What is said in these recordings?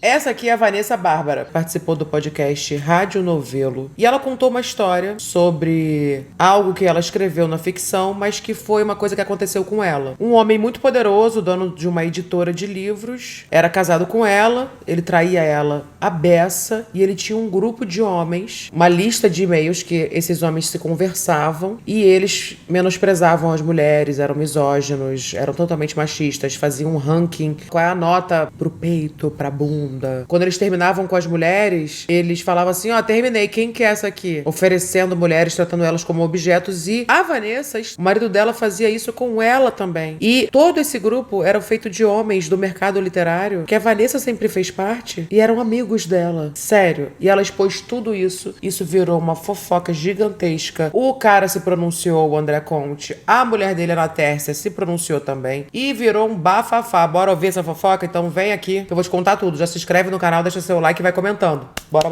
Essa aqui é a Vanessa Bárbara, participou do podcast Rádio Novelo. E ela contou uma história sobre algo que ela escreveu na ficção, mas que foi uma coisa que aconteceu com ela. Um homem muito poderoso, dono de uma editora de livros, era casado com ela, ele traía ela à beça e ele tinha um grupo de homens, uma lista de e-mails que esses homens se conversavam e eles menosprezavam as mulheres, eram misóginos, eram totalmente machistas, faziam um ranking, qual é a nota pro peito, pra bunda. Quando eles terminavam com as mulheres, eles falavam assim, ó, terminei, quem que é essa aqui? Oferecendo mulheres, tratando elas como objetos. E a Vanessa, o marido dela fazia isso com ela também. E todo esse grupo era feito de homens do mercado literário, que a Vanessa sempre fez parte, e eram amigos dela. Sério. E ela expôs tudo isso. Isso virou uma fofoca gigantesca. O cara se pronunciou, o André Conte. A mulher dele, a Tércia, se pronunciou também. E virou um bafafá. Bora ouvir essa fofoca? Então vem aqui, que eu vou te contar tudo. Já se inscreve no canal, deixa seu like e vai comentando. Bora.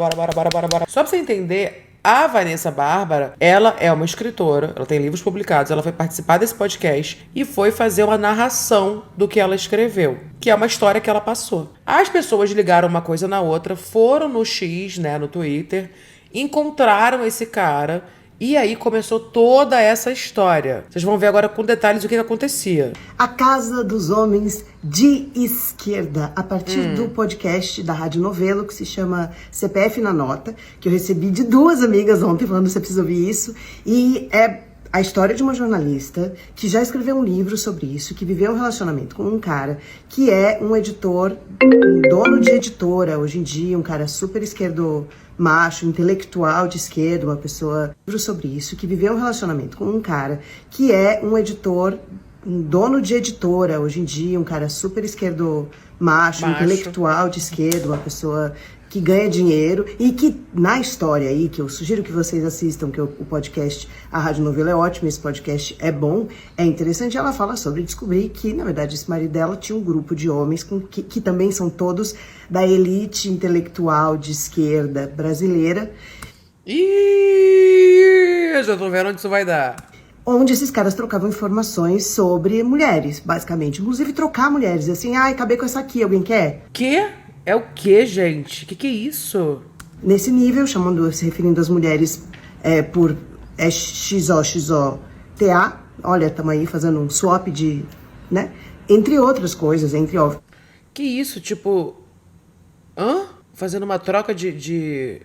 Só pra você entender, a Vanessa Bárbara, ela é uma escritora, ela tem livros publicados, ela foi participar desse podcast e foi fazer uma narração do que ela escreveu, que é uma história que ela passou. As pessoas ligaram uma coisa na outra, foram no X, né, no Twitter, encontraram esse cara e aí começou toda essa história. Vocês vão ver agora com detalhes o que acontecia. A Casa dos Homens de Esquerda, a partir do podcast da Rádio Novelo, que se chama CPF na Nota, que eu recebi de 2 amigas ontem falando você precisa ouvir isso. E é a história de uma jornalista que já escreveu um livro sobre isso, que viveu um relacionamento com um cara que é um editor, um dono de editora hoje em dia, um cara super esquerdo macho, intelectual de esquerda, uma pessoa sobre isso, que viveu um relacionamento com um cara que é um editor, um dono de editora hoje em dia, um cara super esquerdo macho, intelectual de esquerda, uma pessoa que ganha dinheiro e que na história aí, que eu sugiro que vocês assistam, que o podcast, a Rádio Novela é ótimo, esse podcast é bom, é interessante, ela fala sobre descobrir que, na verdade, esse marido dela tinha um grupo de homens que também são todos da elite intelectual de esquerda brasileira. Ih, já tô vendo onde isso vai dar. Onde esses caras trocavam informações sobre mulheres, basicamente. Inclusive trocar mulheres, assim, ai, acabei com essa aqui, alguém quer? Quê? É o quê, gente? Que é isso? Nesse nível, se referindo às mulheres por XOXOTA, olha, estamos aí fazendo um swap de, né? Entre outras coisas, Que isso, tipo... Fazendo uma troca de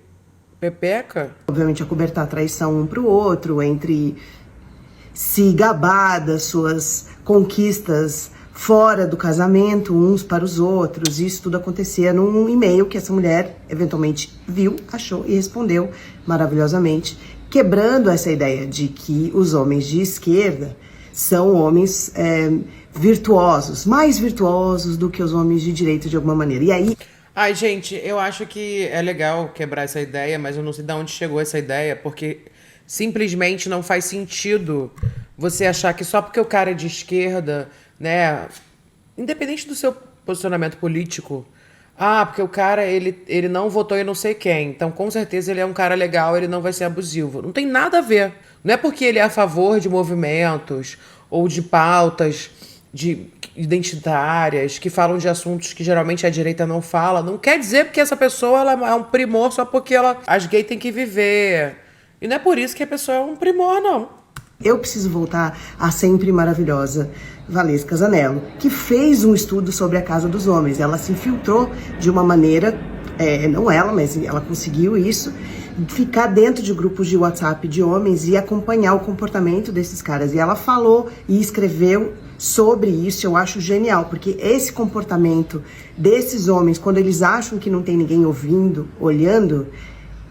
pepeca? Obviamente, acobertar a traição um pro outro, entre se gabar das suas conquistas fora do casamento, uns para os outros. Isso tudo acontecia num e-mail que essa mulher eventualmente viu, achou e respondeu maravilhosamente, quebrando essa ideia de que os homens de esquerda são homens virtuosos, mais virtuosos do que os homens de direita de alguma maneira. E aí... Ai, gente, eu acho que é legal quebrar essa ideia, mas eu não sei de onde chegou essa ideia, porque simplesmente não faz sentido você achar que só porque o cara é de esquerda, né, independente do seu posicionamento político, porque o cara, ele não votou em não sei quem, então com certeza ele é um cara legal, ele não vai ser abusivo. Não tem nada a ver. Não é porque ele é a favor de movimentos ou de pautas identitárias que falam de assuntos que geralmente a direita não fala, não quer dizer que essa pessoa ela é um primor só porque as gays têm que viver. E não é por isso que a pessoa é um primor, não. Eu preciso voltar à sempre maravilhosa Valesca Casanello, que fez um estudo sobre a Casa dos Homens. Ela se infiltrou de uma maneira, não ela, mas ela conseguiu isso, ficar dentro de grupos de WhatsApp de homens e acompanhar o comportamento desses caras. E ela falou e escreveu sobre isso, eu acho genial, porque esse comportamento desses homens, quando eles acham que não tem ninguém ouvindo, olhando,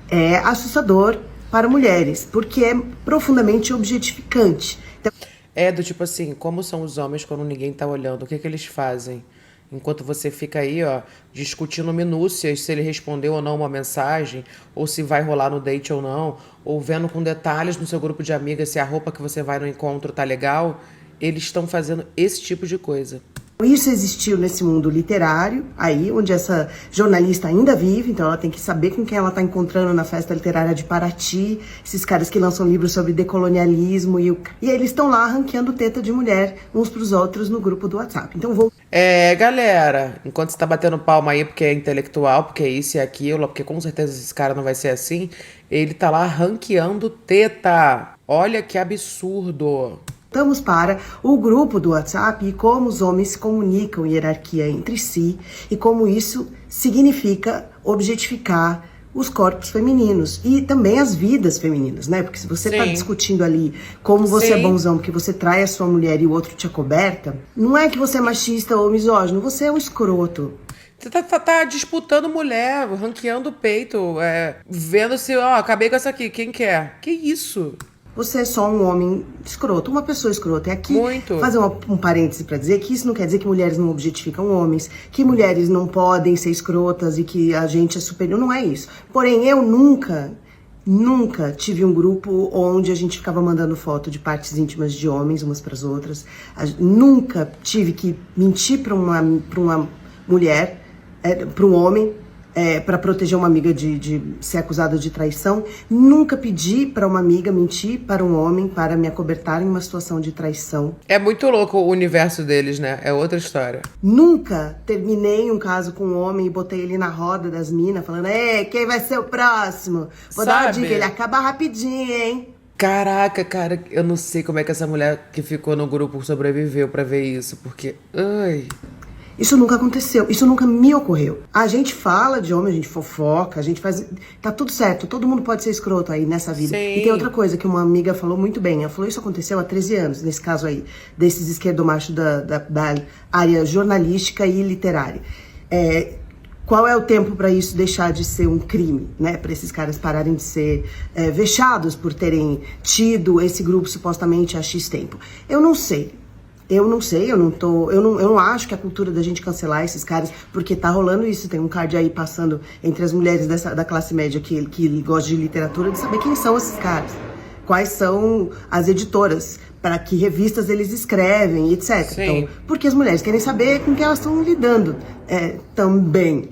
é assustador para mulheres, porque é profundamente objetificante. Então... É do tipo assim, como são os homens quando ninguém tá olhando? O que eles fazem? Enquanto você fica aí, ó, discutindo minúcias se ele respondeu ou não uma mensagem, ou se vai rolar no date ou não, ou vendo com detalhes no seu grupo de amigas se a roupa que você vai no encontro tá legal, eles estão fazendo esse tipo de coisa. Isso existiu nesse mundo literário, aí, onde essa jornalista ainda vive, então ela tem que saber com quem ela está encontrando na festa literária de Paraty, esses caras que lançam livros sobre decolonialismo, e eles estão lá ranqueando teta de mulher uns pros outros no grupo do WhatsApp. Então vou... Galera, enquanto você tá batendo palma aí porque é intelectual, porque é isso e aquilo, porque com certeza esse cara não vai ser assim, ele tá lá ranqueando teta. Olha que absurdo. Voltamos para o grupo do WhatsApp e como os homens se comunicam em hierarquia entre si e como isso significa objetificar os corpos femininos e também as vidas femininas, né? Porque se você tá discutindo ali como você é bonzão porque você trai a sua mulher e o outro te acoberta, não é que você é machista ou misógino, você é um escroto. Você tá disputando mulher, ranqueando o peito, vendo se, acabei com essa aqui, quem quer? Que isso? Você é só um homem escroto, uma pessoa escrota. E aqui, muito. Fazer um parêntese pra dizer que isso não quer dizer que mulheres não objetificam homens, que mulheres não podem ser escrotas e que a gente é superior. Não é isso. Porém, eu nunca tive um grupo onde a gente ficava mandando foto de partes íntimas de homens umas pras outras. Nunca tive que mentir pra uma mulher, pra um homem, para proteger uma amiga de ser acusada de traição. Nunca pedi para uma amiga mentir para um homem para me acobertar em uma situação de traição. É muito louco o universo deles, né? É outra história. Nunca terminei um caso com um homem e botei ele na roda das minas, falando, quem vai ser o próximo? Vou dar uma dica, ele acaba rapidinho, hein? Caraca, cara, eu não sei como é que essa mulher que ficou no grupo sobreviveu pra ver isso, porque... Ai... Isso nunca aconteceu, isso nunca me ocorreu. A gente fala de homem, a gente fofoca, a gente faz... Tá tudo certo, todo mundo pode ser escroto aí nessa vida. Sim. E tem outra coisa que uma amiga falou muito bem. Ela falou, isso aconteceu há 13 anos, nesse caso aí, desses esquerdomachos da área jornalística e literária. Qual é o tempo para isso deixar de ser um crime, né? Para esses caras pararem de ser vexados por terem tido esse grupo supostamente há X tempo. Eu não sei, eu não acho que a cultura da gente cancelar esses caras, porque tá rolando isso, tem um card aí passando entre as mulheres da classe média que gosta de literatura, de saber quem são esses caras, quais são as editoras, para que revistas eles escrevem, etc. Sim. Então, porque as mulheres querem saber com quem elas estão lidando também.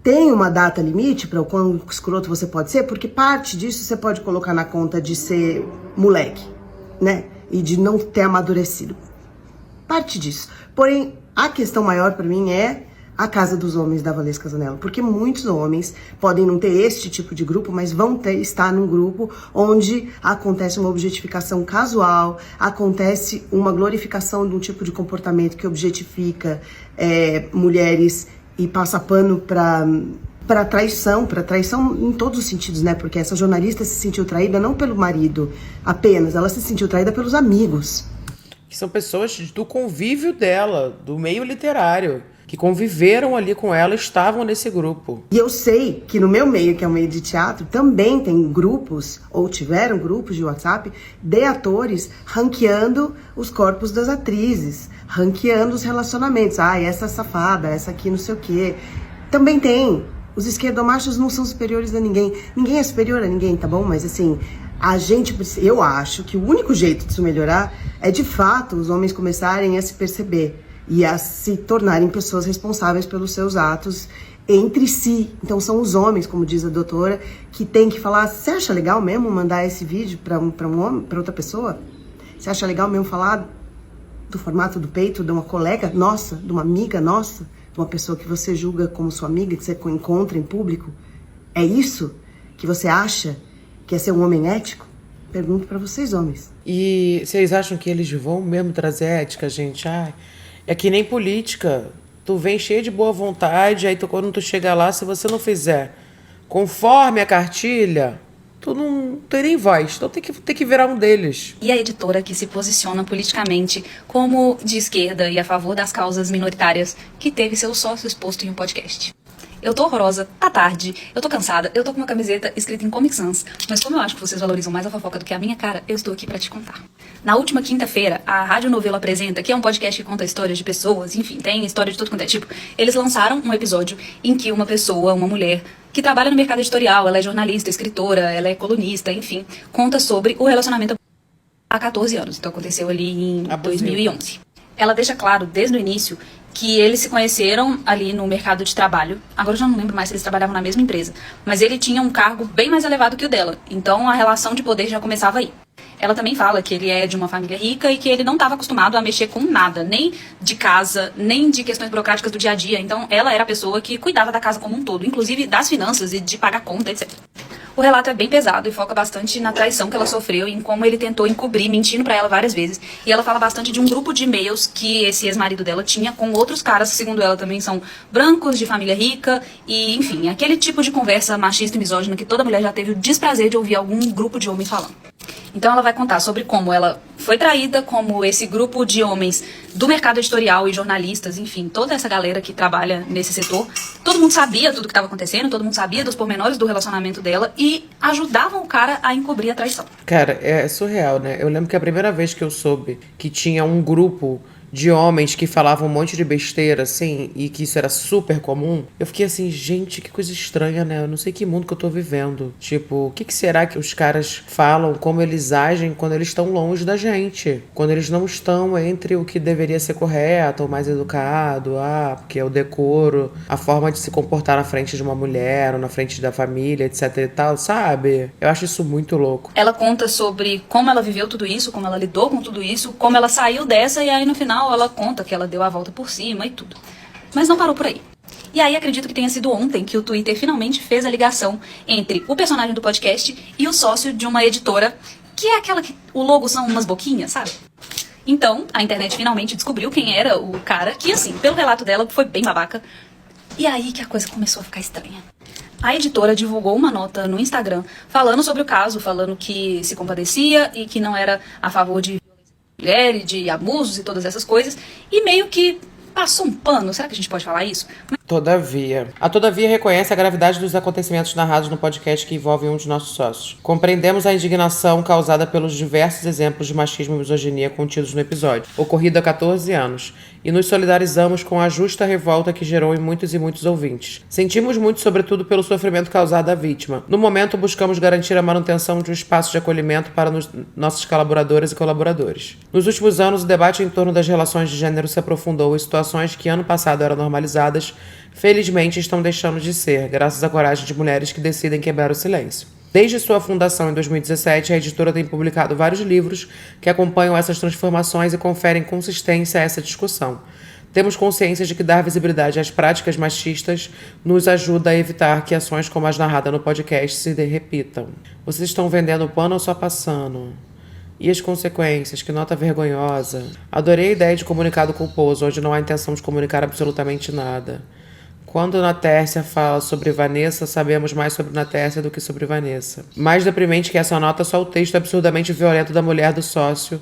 Tem uma data limite para o quão escroto você pode ser, porque parte disso você pode colocar na conta de ser moleque, né? E de não ter amadurecido. Parte disso. Porém, a questão maior para mim é a Casa dos Homens da Valesca Zanella, porque muitos homens podem não ter este tipo de grupo, mas vão estar num grupo onde acontece uma objetificação casual, acontece uma glorificação de um tipo de comportamento que objetifica mulheres e passa pano para traição em todos os sentidos, né? Porque essa jornalista se sentiu traída não pelo marido apenas, ela se sentiu traída pelos amigos. Que são pessoas do convívio dela, do meio literário, que conviveram ali com ela, estavam nesse grupo. E eu sei que no meu meio, que é o meio de teatro, também tem grupos, ou tiveram grupos de WhatsApp, de atores ranqueando os corpos das atrizes, ranqueando os relacionamentos. Essa safada, essa aqui não sei o quê. Também tem. Os esquerdomachos não são superiores a ninguém. Ninguém é superior a ninguém, tá bom? Mas assim, eu acho que o único jeito disso melhorar é, de fato, os homens começarem a se perceber e a se tornarem pessoas responsáveis pelos seus atos entre si. Então são os homens, como diz a doutora, que tem que falar, você acha legal mesmo mandar esse vídeo para um homem, para outra pessoa? Você acha legal mesmo falar do formato do peito de uma colega nossa, de uma amiga nossa, de uma pessoa que você julga como sua amiga, que você encontra em público? É isso que você acha que é ser um homem ético? Pergunto pra vocês, homens. E vocês acham que eles vão mesmo trazer ética, gente? É que nem política. Tu vem cheio de boa vontade, aí quando tu chega lá, se você não fizer conforme a cartilha, tu não tem nem voz. Então tem que virar um deles. E a editora que se posiciona politicamente como de esquerda e a favor das causas minoritárias, que teve seu sócio exposto em um podcast. Eu tô horrorosa, tá tarde, eu tô cansada, eu tô com uma camiseta escrita em Comic Sans, mas como eu acho que vocês valorizam mais a fofoca do que a minha cara, eu estou aqui pra te contar. Na última quinta-feira, a Rádio Novelo Apresenta, que é um podcast que conta histórias de pessoas, enfim, tem história de tudo quanto é tipo, eles lançaram um episódio em que uma pessoa, uma mulher, que trabalha no mercado editorial, ela é jornalista, escritora, ela é colunista, enfim, conta sobre o relacionamento há 14 anos, então aconteceu ali em 2011. Ela deixa claro, desde o início, que eles se conheceram ali no mercado de trabalho. Agora eu já não lembro mais se eles trabalhavam na mesma empresa. Mas ele tinha um cargo bem mais elevado que o dela. Então a relação de poder já começava aí. Ela também fala que ele é de uma família rica e que ele não estava acostumado a mexer com nada, nem de casa, nem de questões burocráticas do dia a dia. Então ela era a pessoa que cuidava da casa como um todo, inclusive das finanças e de pagar conta, etc. O relato é bem pesado e foca bastante na traição que ela sofreu e em como ele tentou encobrir, mentindo pra ela várias vezes. E ela fala bastante de um grupo de e-mails que esse ex-marido dela tinha com outros caras que, segundo ela, também são brancos, de família rica. E, enfim, aquele tipo de conversa machista e misógina que toda mulher já teve o desprazer de ouvir algum grupo de homens falando. Então ela vai contar sobre como ela foi traída, como esse grupo de homens do mercado editorial e jornalistas, enfim, toda essa galera que trabalha nesse setor, todo mundo sabia tudo que estava acontecendo, todo mundo sabia dos pormenores do relacionamento dela e ajudavam o cara a encobrir a traição. Cara, é surreal, né? Eu lembro que a primeira vez que eu soube que tinha um grupo de homens que falavam um monte de besteira, assim, e que isso era super comum, eu fiquei assim, gente, que coisa estranha, né? Eu não sei que mundo que eu tô vivendo. Tipo, o que será que os caras falam, como eles agem quando eles estão longe da gente? Quando eles não estão entre o que deveria ser correto, ou mais educado, porque é o decoro, a forma de se comportar na frente de uma mulher, ou na frente da família, etc e tal, sabe? Eu acho isso muito louco. Ela conta sobre como ela viveu tudo isso, como ela lidou com tudo isso, como ela saiu dessa e aí no final ela conta que ela deu a volta por cima e tudo. Mas não parou por aí. E aí acredito que tenha sido ontem que o Twitter finalmente fez a ligação entre o personagem do podcast e o sócio de uma editora, que é aquela que o logo são umas boquinhas, sabe? Então, a internet finalmente descobriu quem era o cara, que assim, pelo relato dela, foi bem babaca. E aí que a coisa começou a ficar estranha. A editora divulgou uma nota no Instagram falando sobre o caso, falando que se compadecia e que não era a favor de mulher, de abusos e todas essas coisas, e meio que passou um pano, será que a gente pode falar isso? Todavia. A Todavia reconhece a gravidade dos acontecimentos narrados no podcast que envolvem um de nossos sócios. Compreendemos a indignação causada pelos diversos exemplos de machismo e misoginia contidos no episódio, ocorrido há 14 anos, e nos solidarizamos com a justa revolta que gerou em muitos e muitos ouvintes. Sentimos muito, sobretudo, pelo sofrimento causado à vítima. No momento, buscamos garantir a manutenção de um espaço de acolhimento para nossos colaboradoras e colaboradores. Nos últimos anos, o debate em torno das relações de gênero se aprofundou e situações que ano passado eram normalizadas felizmente estão deixando de ser, graças à coragem de mulheres que decidem quebrar o silêncio. Desde sua fundação em 2017, a editora tem publicado vários livros que acompanham essas transformações e conferem consistência a essa discussão. Temos consciência de que dar visibilidade às práticas machistas nos ajuda a evitar que ações como as narradas no podcast se repitam. Vocês estão vendendo pano ou só passando? E as consequências? Que nota vergonhosa. Adorei a ideia de comunicado culposo, onde não há intenção de comunicar absolutamente nada. Quando Natércia fala sobre Vanessa, sabemos mais sobre Natércia do que sobre Vanessa. Mais deprimente que essa nota, só o texto absurdamente violento da mulher do sócio,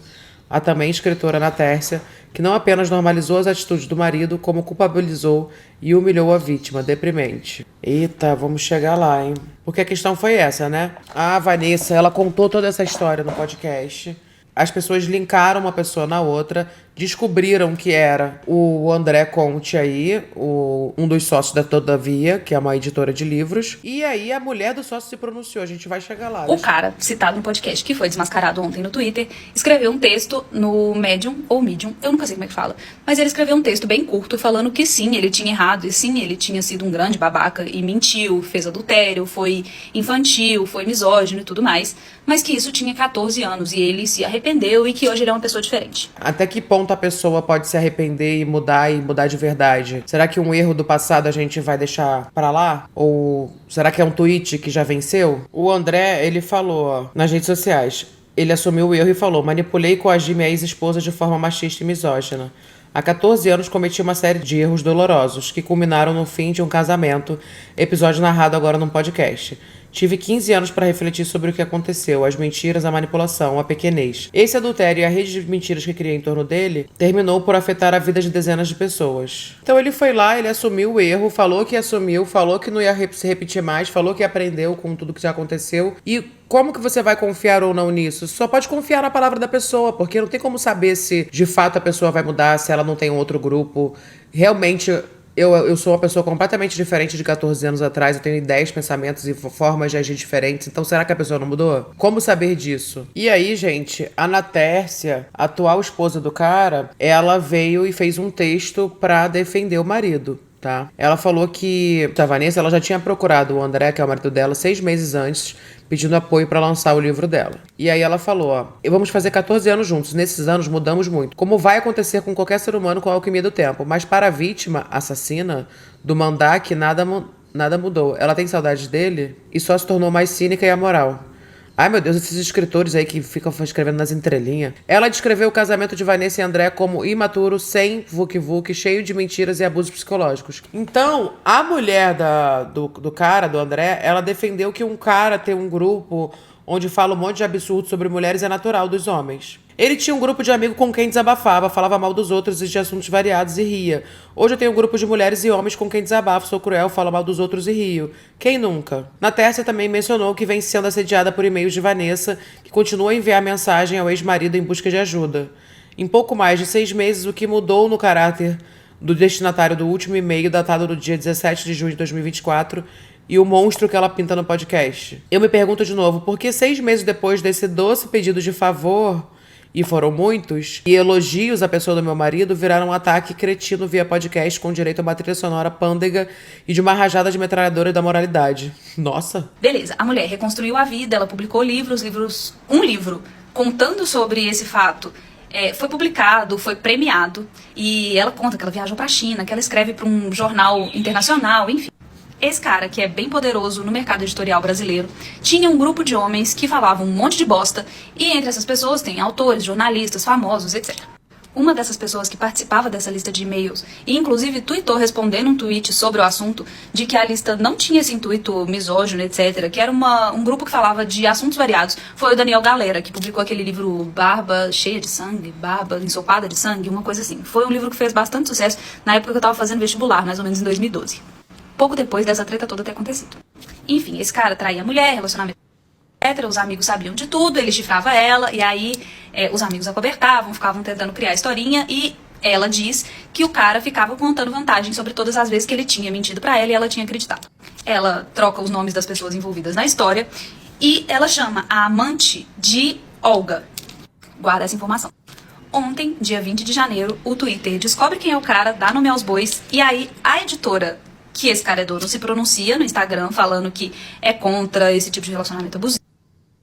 a também escritora Natércia, que não apenas normalizou as atitudes do marido, como culpabilizou e humilhou a vítima. Deprimente. Eita, vamos chegar lá, hein? Porque a questão foi essa, né? A Vanessa, ela contou toda essa história no podcast. As pessoas linkaram uma pessoa na outra, descobriram que era o André Conte aí, um dos sócios da Todavia, que é uma editora de livros. E aí a mulher do sócio se pronunciou, a gente vai chegar lá. O cara, citado no podcast, que foi desmascarado ontem no Twitter, escreveu um texto no Medium, ou Medium, eu nunca sei como é que fala, mas ele escreveu um texto bem curto falando que sim, ele tinha errado, e sim, ele tinha sido um grande babaca e mentiu, fez adultério, foi infantil, foi misógino e tudo mais, mas que isso tinha 14 anos e ele se arrependeu e que hoje ele é uma pessoa diferente. Até que ponto a pessoa pode se arrepender e mudar de verdade? Será que um erro do passado a gente vai deixar pra lá? Ou será que é um tweet que já venceu? O André, ele falou, ó, nas redes sociais, ele assumiu o erro e falou: manipulei e coagi minha ex-esposa de forma machista e misógina. Há 14 anos cometi uma série de erros dolorosos que culminaram no fim de um casamento, episódio narrado agora num podcast. Tive 15 anos para refletir sobre o que aconteceu, as mentiras, a manipulação, a pequenez. Esse adultério e a rede de mentiras que criei em torno dele terminou por afetar a vida de dezenas de pessoas. Então ele foi lá, ele assumiu o erro, falou que assumiu, falou que não ia se repetir mais, falou que aprendeu com tudo que já aconteceu. E como que você vai confiar ou não nisso? Só pode confiar na palavra da pessoa, porque não tem como saber se de fato a pessoa vai mudar, se ela não tem um outro grupo. Realmente Eu sou uma pessoa completamente diferente de 14 anos atrás. Eu tenho ideias, pensamentos e formas de agir diferentes. Então, será que a pessoa não mudou? Como saber disso? E aí, gente, a Ana Tércia, a atual esposa do cara, ela veio e fez um texto pra defender o marido. Tá? Ela falou que a Vanessa ela já tinha procurado o André, que é o marido dela, 6 meses antes, pedindo apoio pra lançar o livro dela. E aí ela falou, ó, vamos fazer 14 anos juntos. Nesses anos mudamos muito. Como vai acontecer com qualquer ser humano com a alquimia do tempo. Mas para a vítima assassina do Mandak, nada mudou. Ela tem saudade dele e só se tornou mais cínica e amoral. Ai, meu Deus, esses escritores aí que ficam escrevendo nas entrelinhas. Ela descreveu o casamento de Vanessa e André como imaturo, sem vuc-vuc, cheio de mentiras e abusos psicológicos. Então, a mulher do cara, do André, ela defendeu que um cara ter um grupo onde fala um monte de absurdo sobre mulheres é natural dos homens. Ele tinha um grupo de amigos com quem desabafava, falava mal dos outros e de assuntos variados e ria. Hoje eu tenho um grupo de mulheres e homens com quem desabafo, sou cruel, falo mal dos outros e rio. Quem nunca? Na Tércia também mencionou que vem sendo assediada por e-mails de Vanessa, que continua a enviar mensagem ao ex-marido em busca de ajuda. Em pouco mais de 6 meses, o que mudou no caráter do destinatário do último e-mail, datado do dia 17 de junho de 2024, e o monstro que ela pinta no podcast. Eu me pergunto de novo, por que 6 meses depois desse doce pedido de favor, e foram muitos, e elogios à pessoa do meu marido viraram um ataque cretino via podcast com direito a uma trilha sonora pândega e de uma rajada de metralhadora da moralidade. Nossa. Beleza, a mulher reconstruiu a vida, ela publicou um livro contando sobre esse fato. Foi publicado, foi premiado, e ela conta que ela viajou pra China, que ela escreve para um jornal internacional, enfim. Esse cara, que é bem poderoso no mercado editorial brasileiro, tinha um grupo de homens que falavam um monte de bosta, e entre essas pessoas tem autores, jornalistas, famosos, etc. Uma dessas pessoas que participava dessa lista de e-mails, e inclusive tweetou respondendo um tweet sobre o assunto, de que a lista não tinha esse intuito misógino, etc., que era um grupo que falava de assuntos variados, foi o Daniel Galera, que publicou aquele livro Barba Cheia de Sangue, Barba Ensopada de Sangue, uma coisa assim. Foi um livro que fez bastante sucesso na época que eu tava fazendo vestibular, mais ou menos em 2012. Pouco depois dessa treta toda ter acontecido. Enfim, esse cara traía a mulher, relacionamento, etc. Os amigos sabiam de tudo, ele chifrava ela, e aí os amigos acobertavam, ficavam tentando criar historinha, e ela diz que o cara ficava contando vantagem sobre todas as vezes que ele tinha mentido pra ela e ela tinha acreditado. Ela troca os nomes das pessoas envolvidas na história, e ela chama a amante de Olga. Guarda essa informação. Ontem, dia 20 de janeiro, o Twitter descobre quem é o cara, dá nome aos bois, e aí a editora que esse cara é dono se pronuncia no Instagram falando que é contra esse tipo de relacionamento abusivo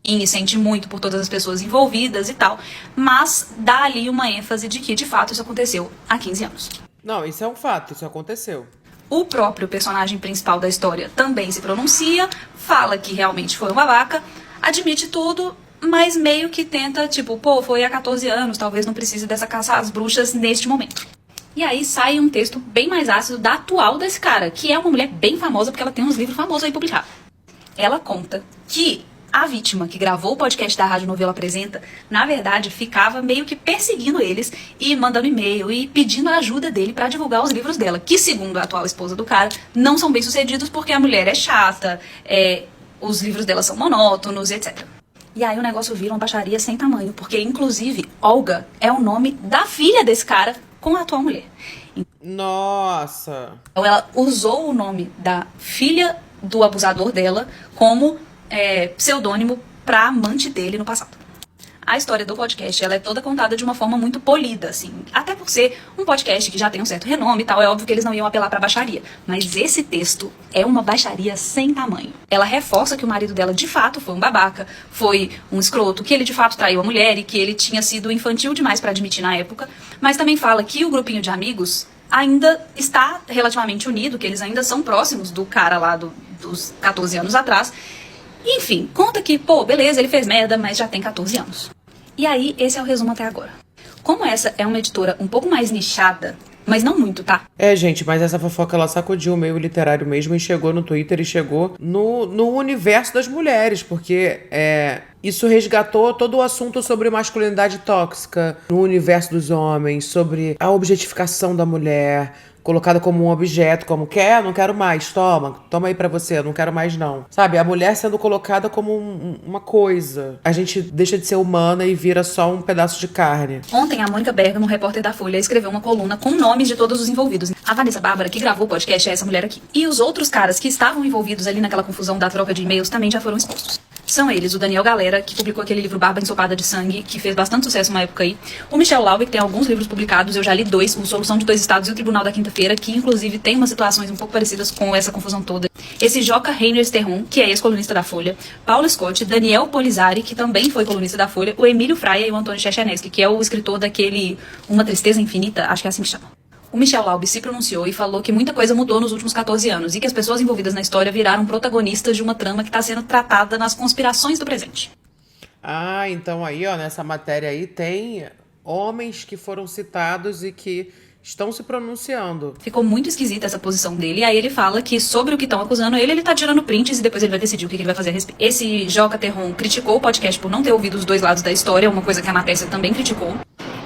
e sente muito por todas as pessoas envolvidas e tal, mas dá ali uma ênfase de que de fato isso aconteceu há 15 anos. Não, isso é um fato, isso aconteceu. O próprio personagem principal da história também se pronuncia, fala que realmente foi um babaca, admite tudo, mas meio que tenta, tipo, foi há 14 anos, talvez não precise dessa caça às bruxas neste momento. E aí sai um texto bem mais ácido da atual desse cara, que é uma mulher bem famosa, porque ela tem uns livros famosos aí publicados. Ela conta que a vítima que gravou o podcast da Rádio Novelo Apresenta, na verdade, ficava meio que perseguindo eles e mandando e-mail e pedindo a ajuda dele pra divulgar os livros dela, que, segundo a atual esposa do cara, não são bem sucedidos porque a mulher é chata, os livros dela são monótonos, etc. E aí o negócio vira uma baixaria sem tamanho, porque, inclusive, Olga é o nome da filha desse cara com a atual mulher. Nossa! Então ela usou o nome da filha do abusador dela como pseudônimo pra amante dele no passado. A história do podcast, ela é toda contada de uma forma muito polida, assim. Até por ser um podcast que já tem um certo renome e tal, é óbvio que eles não iam apelar pra baixaria. Mas esse texto é uma baixaria sem tamanho. Ela reforça que o marido dela, de fato, foi um babaca, foi um escroto, que ele, de fato, traiu a mulher e que ele tinha sido infantil demais pra admitir na época. Mas também fala que o grupinho de amigos ainda está relativamente unido, que eles ainda são próximos do cara lá dos 14 anos atrás. Enfim, conta que, beleza, ele fez merda, mas já tem 14 anos. E aí, esse é o resumo até agora. Como essa é uma editora um pouco mais nichada, mas não muito, tá? Gente, mas essa fofoca, ela sacudiu o meio literário mesmo e chegou no Twitter e chegou no universo das mulheres, porque isso resgatou todo o assunto sobre masculinidade tóxica no universo dos homens, sobre a objetificação da mulher, colocada como um objeto, como quer, não quero mais, toma aí pra você, não quero mais não. Sabe, a mulher sendo colocada como uma coisa. A gente deixa de ser humana e vira só um pedaço de carne. Ontem, a Mônica Bergamo, repórter da Folha, escreveu uma coluna com nomes de todos os envolvidos. A Vanessa Bárbara, que gravou o podcast, é essa mulher aqui. E os outros caras que estavam envolvidos ali naquela confusão da troca de e-mails também já foram expostos. São eles, o Daniel Galera, que publicou aquele livro Barba Ensopada de Sangue, que fez bastante sucesso uma época aí. O Michel Laube, que tem alguns livros publicados, eu já li 2, o Solução de 2 Estados e o Tribunal da Quinta-feira, que inclusive tem umas situações um pouco parecidas com essa confusão toda. Esse Joca Reiner Sterron, que é ex-colunista da Folha. Paulo Scott, Daniel Polizari, que também foi colunista da Folha. O Emílio Fraia e o Antônio Chechenesky, que é o escritor daquele Uma Tristeza Infinita, acho que é assim que chama. O Michel Laube se pronunciou e falou que muita coisa mudou nos últimos 14 anos e que as pessoas envolvidas na história viraram protagonistas de uma trama que está sendo tratada nas conspirações do presente. Ah, então aí, ó, nessa matéria aí tem homens que foram citados e que estão se pronunciando. Ficou muito esquisita essa posição dele, e aí ele fala que sobre o que estão acusando ele tá tirando prints e depois ele vai decidir o que ele vai fazer a respeito. Esse Joca Terron criticou o podcast por não ter ouvido os dois lados da história, uma coisa que a Matécia também criticou.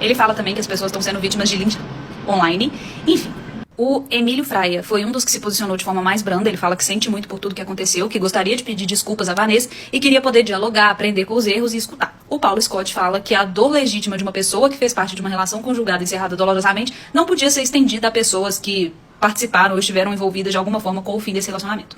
Ele fala também que as pessoas estão sendo vítimas de lincha online. Enfim, o Emílio Fraia foi um dos que se posicionou de forma mais branda. Ele fala que sente muito por tudo que aconteceu, que gostaria de pedir desculpas a Vanessa e queria poder dialogar, aprender com os erros e escutar. O Paulo Scott fala que a dor legítima de uma pessoa que fez parte de uma relação conjugada encerrada dolorosamente não podia ser estendida a pessoas que participaram ou estiveram envolvidas de alguma forma com o fim desse relacionamento.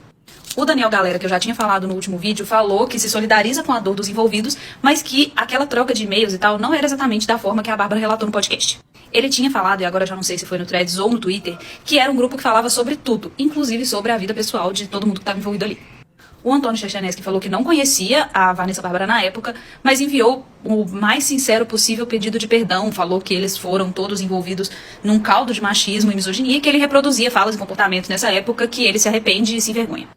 O Daniel Galera, que eu já tinha falado no último vídeo, falou que se solidariza com a dor dos envolvidos, mas que aquela troca de e-mails e tal não era exatamente da forma que a Bárbara relatou no podcast. Ele tinha falado, e agora já não sei se foi no Threads ou no Twitter, que era um grupo que falava sobre tudo, inclusive sobre a vida pessoal de todo mundo que estava envolvido ali. O Antônio Chechenesky falou que não conhecia a Vanessa Bárbara na época, mas enviou o mais sincero possível pedido de perdão, falou que eles foram todos envolvidos num caldo de machismo e misoginia e que ele reproduzia falas e comportamentos nessa época que ele se arrepende e se envergonha.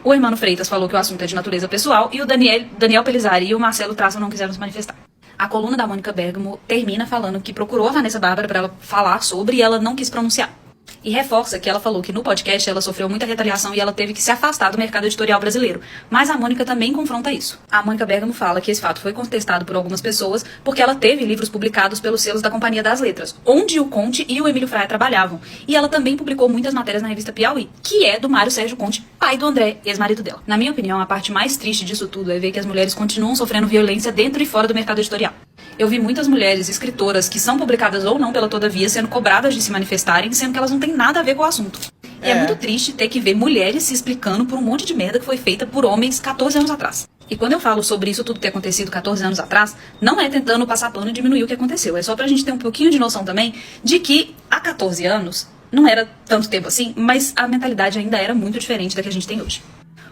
O Hermano Freitas falou que o assunto é de natureza pessoal e o Daniel Pelizari e o Marcelo Traça não quiseram se manifestar. A coluna da Mônica Bergamo termina falando que procurou a Vanessa Bárbara para ela falar sobre e ela não quis pronunciar. E reforça que ela falou que no podcast ela sofreu muita retaliação e ela teve que se afastar do mercado editorial brasileiro. Mas a Mônica também confronta isso. A Mônica Bergamo fala que esse fato foi contestado por algumas pessoas porque ela teve livros publicados pelos selos da Companhia das Letras, onde o Conte e o Emílio Fraia trabalhavam. E ela também publicou muitas matérias na revista Piauí, que é do Mário Sérgio Conte, pai do André, ex-marido dela. Na minha opinião, a parte mais triste disso tudo é ver que as mulheres continuam sofrendo violência dentro e fora do mercado editorial. Eu vi muitas mulheres escritoras que são publicadas ou não pela Todavia sendo cobradas de se manifestarem, sendo que elas não têm nada a ver com o assunto. E é muito triste ter que ver mulheres se explicando por um monte de merda que foi feita por homens 14 anos atrás. E quando eu falo sobre isso tudo ter acontecido 14 anos atrás, não é tentando passar pano e diminuir o que aconteceu. É só pra gente ter um pouquinho de noção também de que há 14 anos não era tanto tempo assim, mas a mentalidade ainda era muito diferente da que a gente tem hoje.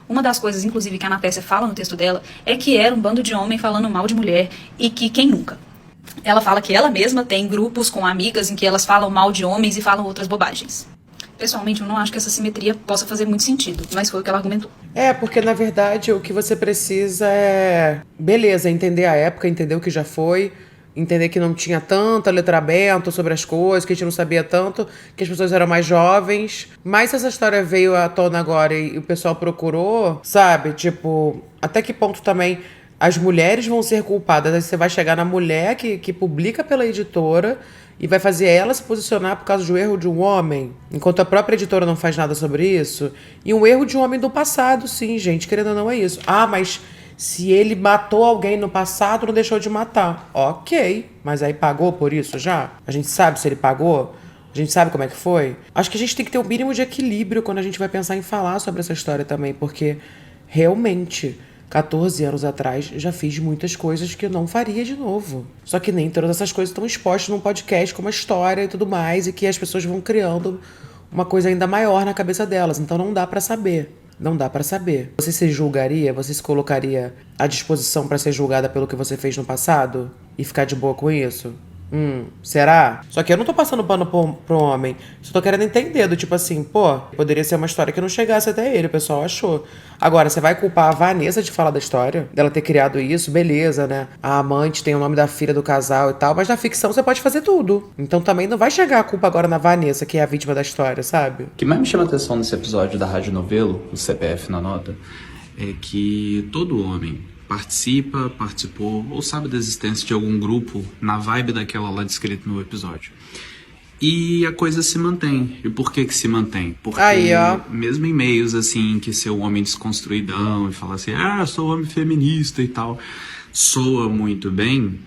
Uma das coisas, inclusive, que a Anastasia fala no texto dela é que era um bando de homem falando mal de mulher e que quem nunca. Ela fala que ela mesma tem grupos com amigas em que elas falam mal de homens e falam outras bobagens. Pessoalmente, eu não acho que essa simetria possa fazer muito sentido, mas foi o que ela argumentou. É, porque na verdade o que você precisa é, beleza, entender a época, entender o que já foi, entender que não tinha tanta letramento sobre as coisas, que a gente não sabia tanto, que as pessoas eram mais jovens. Mas se essa história veio à tona agora e o pessoal procurou, sabe? Tipo, até que ponto também as mulheres vão ser culpadas? Aí você vai chegar na mulher que publica pela editora e vai fazer ela se posicionar por causa do erro de um homem, enquanto a própria editora não faz nada sobre isso. E um erro de um homem do passado, sim, gente, querendo ou não é isso. Ah, mas se ele matou alguém no passado, não deixou de matar. Ok, mas aí pagou por isso já? A gente sabe se ele pagou? A gente sabe como é que foi? Acho que a gente tem que ter um mínimo de equilíbrio quando a gente vai pensar em falar sobre essa história também, porque realmente 14 anos atrás já fiz muitas coisas que eu não faria de novo. Só que nem todas essas coisas estão expostas num podcast com uma história e tudo mais, e que as pessoas vão criando uma coisa ainda maior na cabeça delas. Então não dá pra saber. Não dá pra saber. Você se julgaria? Você se colocaria à disposição pra ser julgada pelo que você fez no passado? E ficar de boa com isso? Será? Só que eu não tô passando pano pro homem. Só tô querendo entender, do tipo assim, pô, poderia ser uma história que não chegasse até ele, o pessoal achou. Agora, você vai culpar a Vanessa de falar da história? Dela ter criado isso? Beleza, né? A amante tem o nome da filha do casal e tal, mas na ficção você pode fazer tudo. Então também não vai chegar a culpa agora na Vanessa, que é a vítima da história, sabe? O que mais me chama a atenção nesse episódio da Rádio Novelo, o CPF na nota, é que todo homem participou ou sabe da existência de algum grupo na vibe daquela lá descrita no episódio. E a coisa se mantém. E por que que se mantém? Porque Aí, ó. mesmo em meios assim, que ser um homem desconstruidão e falar assim, eu sou homem feminista e tal, soa muito bem.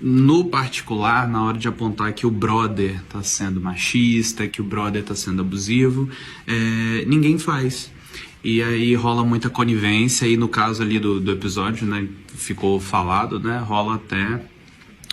No particular, na hora de apontar que o brother tá sendo machista, que o brother tá sendo abusivo, ninguém faz. E aí rola muita conivência, e no caso ali do episódio, né, ficou falado, né, rola até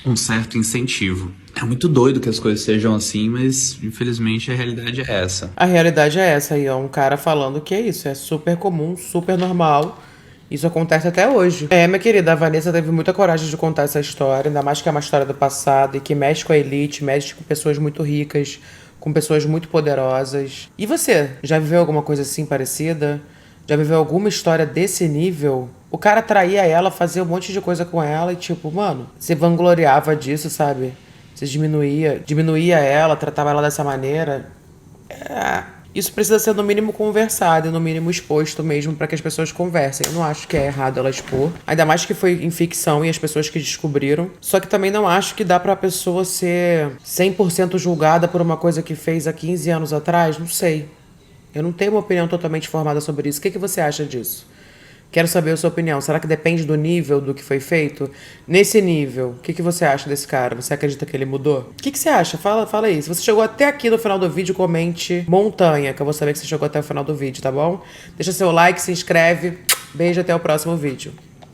um certo incentivo. É muito doido que as coisas sejam assim, mas infelizmente a realidade é essa. A realidade é essa aí, ó. Um cara falando que é isso, é super comum, super normal. Isso acontece até hoje. Minha querida, a Vanessa teve muita coragem de contar essa história, ainda mais que é uma história do passado e que mexe com a elite, mexe com pessoas muito ricas, com pessoas muito poderosas. E você, já viveu alguma coisa assim parecida? Já viveu alguma história desse nível? O cara traía ela, fazia um monte de coisa com ela e tipo, mano, você vangloriava disso, sabe? Você diminuía ela, tratava ela dessa maneira. Isso precisa ser no mínimo conversado e no mínimo exposto mesmo pra que as pessoas conversem. Eu não acho que é errado ela expor. Ainda mais que foi em ficção e as pessoas que descobriram. Só que também não acho que dá pra pessoa ser 100% julgada por uma coisa que fez há 15 anos atrás. Não sei. Eu não tenho uma opinião totalmente formada sobre isso. O que você acha disso? Quero saber a sua opinião. Será que depende do nível do que foi feito? Nesse nível, o que você acha desse cara? Você acredita que ele mudou? O que você acha? Fala aí. Se você chegou até aqui no final do vídeo, comente montanha, que eu vou saber que você chegou até o final do vídeo, tá bom? Deixa seu like, se inscreve. Beijo, até o próximo vídeo.